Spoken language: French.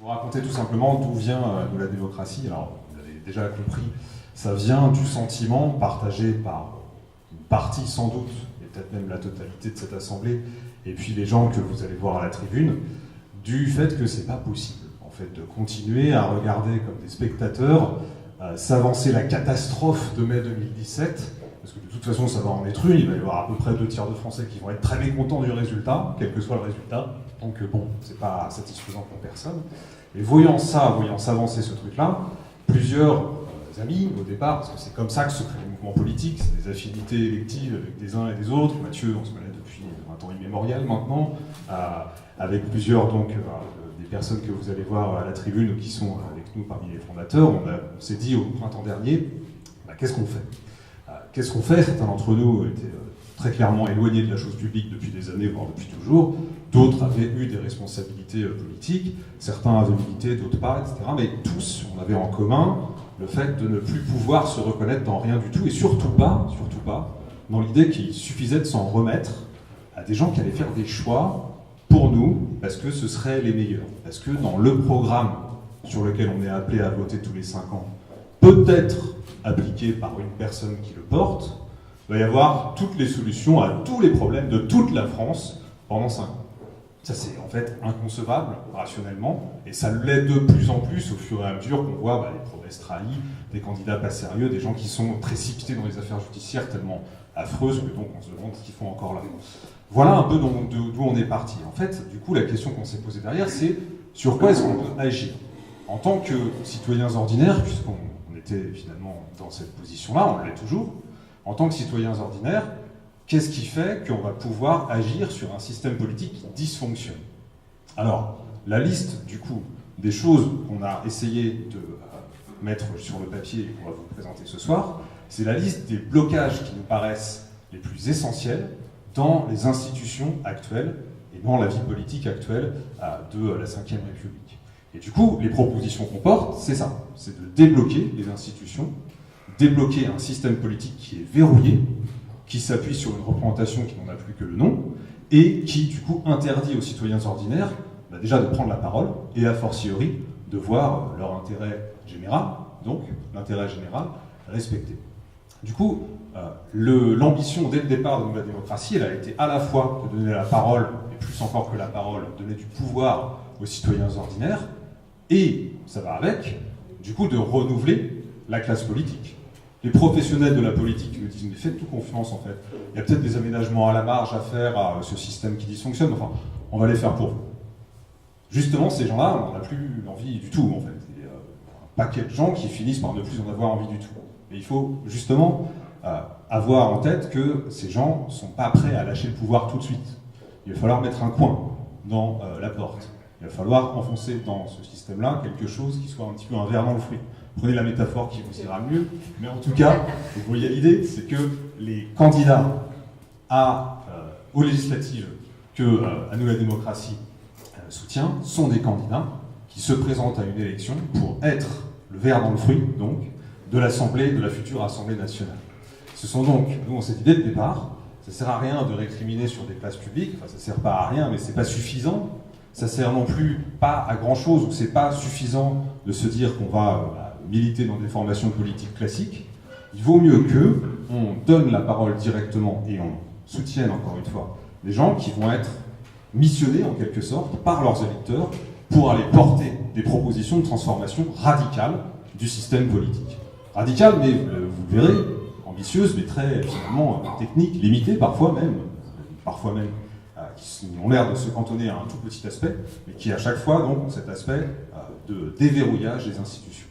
vous raconter tout simplement d'où vient de la démocratie. Alors, vous l'avez déjà compris, ça vient du sentiment partagé par une partie sans doute, et peut-être même la totalité de cette assemblée, et puis les gens que vous allez voir à la tribune, du fait que c'est pas possible, en fait, de continuer à regarder comme des spectateurs s'avancer la catastrophe de mai 2017, parce que de toute façon ça va en être une, il va y avoir à peu près 2 tiers de Français qui vont être très mécontents du résultat, quel que soit le résultat, donc bon, c'est pas satisfaisant pour personne. Et voyant s'avancer ce truc-là, plusieurs amis au départ, parce que c'est comme ça que se créent les mouvements politiques, c'est des affinités électives avec des uns et des autres. Mathieu, on se connaît depuis un temps immémorial maintenant, avec plusieurs donc des personnes que vous allez voir à la tribune qui sont avec nous parmi les fondateurs. On s'est dit au printemps dernier, qu'est-ce qu'on fait? Qu'est-ce qu'on fait? Certains d'entre nous étaient très clairement éloignés de la chose publique depuis des années, voire depuis toujours. D'autres avaient eu des responsabilités politiques, certains avaient milité, d'autres pas, etc. Mais tous, on avait en commun le fait de ne plus pouvoir se reconnaître dans rien du tout, et surtout pas dans l'idée qu'il suffisait de s'en remettre à des gens qui allaient faire des choix pour nous, parce que ce seraient les meilleurs. Parce que dans le programme sur lequel on est appelé à voter tous les 5 ans, peut-être appliqué par une personne qui le porte, il va y avoir toutes les solutions à tous les problèmes de toute la France pendant 5 ans. Ça, c'est en fait inconcevable, rationnellement, et ça l'est de plus en plus au fur et à mesure qu'on voit les promesses trahies, des candidats pas sérieux, des gens qui sont précipités dans les affaires judiciaires tellement affreuses que donc on se demande ce qu'ils font encore là. Voilà un peu d'où on est parti. En fait, du coup, la question qu'on s'est posée derrière, c'est sur quoi est-ce qu'on peut agir? En tant que citoyens ordinaires, puisqu'on était finalement dans cette position-là, on l'est toujours, en tant que citoyens ordinaires, qu'est-ce qui fait qu'on va pouvoir agir sur un système politique qui dysfonctionne? Alors, la liste, du coup, des choses qu'on a essayé de mettre sur le papier et qu'on va vous présenter ce soir, c'est la liste des blocages qui nous paraissent les plus essentiels dans les institutions actuelles et dans la vie politique actuelle de la Ve République. Et du coup, les propositions qu'on porte, c'est ça, c'est de débloquer les institutions, débloquer un système politique qui est verrouillé, qui s'appuie sur une représentation qui n'en a plus que le nom, et qui, du coup, interdit aux citoyens ordinaires déjà de prendre la parole, et a fortiori de voir leur intérêt général, donc l'intérêt général, respecté. Du coup, l'ambition dès le départ de la démocratie, elle a été à la fois de donner la parole, et plus encore que la parole, donner du pouvoir aux citoyens ordinaires, et, ça va avec, du coup, de renouveler la classe politique. Les professionnels de la politique me disent, mais faites-nous confiance en fait. Il y a peut-être des aménagements à la marge à faire à ce système qui dysfonctionne, enfin, on va les faire pour vous. Justement, ces gens-là, on n'a plus envie du tout en fait. Il y a un paquet de gens qui finissent par ne plus en avoir envie du tout. Et il faut justement avoir en tête que ces gens ne sont pas prêts à lâcher le pouvoir tout de suite. Il va falloir mettre un coin dans la porte. Il va falloir enfoncer dans ce système-là quelque chose qui soit un petit peu un ver dans le fruit. Prenez la métaphore qui vous ira mieux, mais en tout cas, vous voyez l'idée, c'est que les candidats aux législatives que À nous la démocratie soutient sont des candidats qui se présentent à une élection pour être le ver dans le fruit, donc, de l'Assemblée, de la future Assemblée nationale. Ce sont donc, nous on s'est dit dès le départ, ça ne sert à rien de récriminer sur des places publiques, enfin ça ne sert pas à rien, mais c'est pas suffisant, ça sert non plus pas à grand chose, ou c'est pas suffisant de se dire qu'on va militer dans des formations politiques classiques. Il vaut mieux qu'on donne la parole directement et on soutienne encore une fois les gens qui vont être missionnés en quelque sorte par leurs électeurs pour aller porter des propositions de transformation radicales du système politique. Radicales, mais vous le verrez, ambitieuses, mais très finalement techniques, limitées parfois même qui ont l'air de se cantonner à un tout petit aspect, mais qui à chaque fois donc ont cet aspect de déverrouillage des institutions.